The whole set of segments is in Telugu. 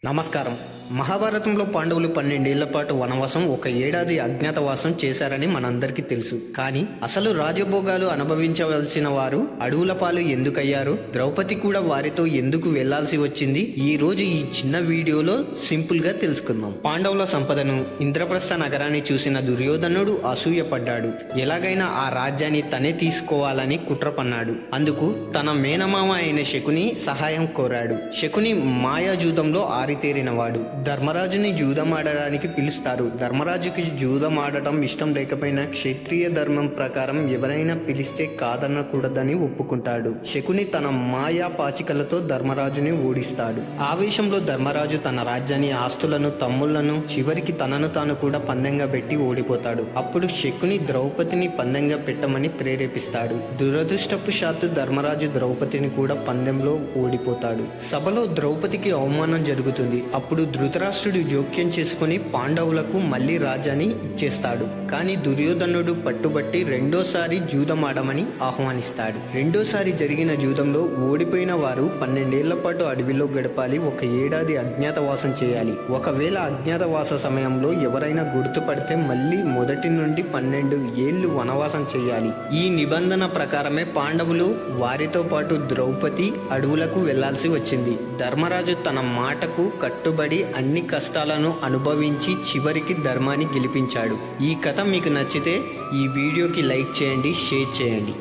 నమస్కారం. మహాభారతంలో పాండవులు 12 ఏళ్ల పాటు వనవాసం, 1 ఏడాది అజ్ఞాతవాసం చేశారని మనందరికీ తెలుసు. కానీ అసలు రాజభోగాలు అనుభవించవలసిన వారు అడవుల పాలు ఎందుకయ్యారు, ద్రౌపది కూడా వారితో ఎందుకు వెళ్లాల్సి వచ్చింది, ఈ రోజు ఈ చిన్న వీడియోలో సింపుల్ గా తెలుసుకుందాం. పాండవుల సంపదను, ఇంద్రప్రస్థ నగరాన్ని చూసిన దుర్యోధనుడు అసూయపడ్డాడు. ఎలాగైనా ఆ రాజ్యాన్ని తనే తీసుకోవాలని కుట్ర పన్నాడు. అందుకు తన మేనమామ అయిన శకుని సహాయం కోరాడు. శకుని మాయాజూదంలో ఆరితేరినవాడు. ధర్మరాజుని జూదం ఆడడానికి పిలుస్తారు. ధర్మరాజుకి జూదం ఆడటం ఇష్టం లేకపోయినా క్షత్రియ ధర్మం ప్రకారం ఎవరైనా పిలిస్తే కాదనకూడదని ఒప్పుకుంటాడు. శకుని తన మాయా పాచికలతో ధర్మరాజుని ఓడిస్తాడు. ఆవేశంలో ధర్మరాజు తన రాజ్యాన్ని, ఆస్తులను, తమ్ముళ్లను, చివరికి తనను తాను కూడా పందెంగా పెట్టి ఓడిపోతాడు. అప్పుడు శకుని ద్రౌపదిని పందెంగా పెట్టమని ప్రేరేపిస్తాడు. దురదృష్టవశాత్తు ధర్మరాజు ద్రౌపదిని కూడా పందెంలో ఓడిపోతాడు. సభలో ద్రౌపదికి అవమానం జరుగుతుంది. అప్పుడు ధృతరాష్ట్రుడు జోక్యం చేసుకుని పాండవులకు మళ్లీ రాజ్యాన్ని ఇచ్చేస్తాడు. కానీ దుర్యోధనుడు పట్టుబట్టి రెండోసారి జూదమాడమని ఆహ్వానిస్తాడు. రెండోసారి జరిగిన జూదంలో ఓడిపోయిన వారు 12 ఏళ్ల పాటు అడవిలో గడపాలి, 1 ఏడాది అజ్ఞాతవాసం చేయాలి. ఒకవేళ అజ్ఞాతవాస సమయంలో ఎవరైనా గుర్తుపడితే మళ్లీ మొదటి నుండి 12 ఏళ్లు వనవాసం చేయాలి. ఈ నిబంధన ప్రకారమే పాండవులు, వారితో పాటు ద్రౌపది అడవులకు వెళ్లాల్సి వచ్చింది. ధర్మరాజు తన మాటకు కట్టుబడి అన్ని కష్టాలను అనుభవించి చివరికి ధర్మాన్ని గెలిపించాడు. ఈ కథ మీకు నచ్చితే ఈ వీడియోకి లైక్ చేయండి, షేర్ చేయండి.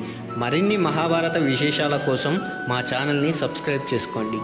మరిన్ని మహాభారత విశేషాల కోసం మా ఛానల్ని సబ్స్క్రైబ్ చేసుకోండి.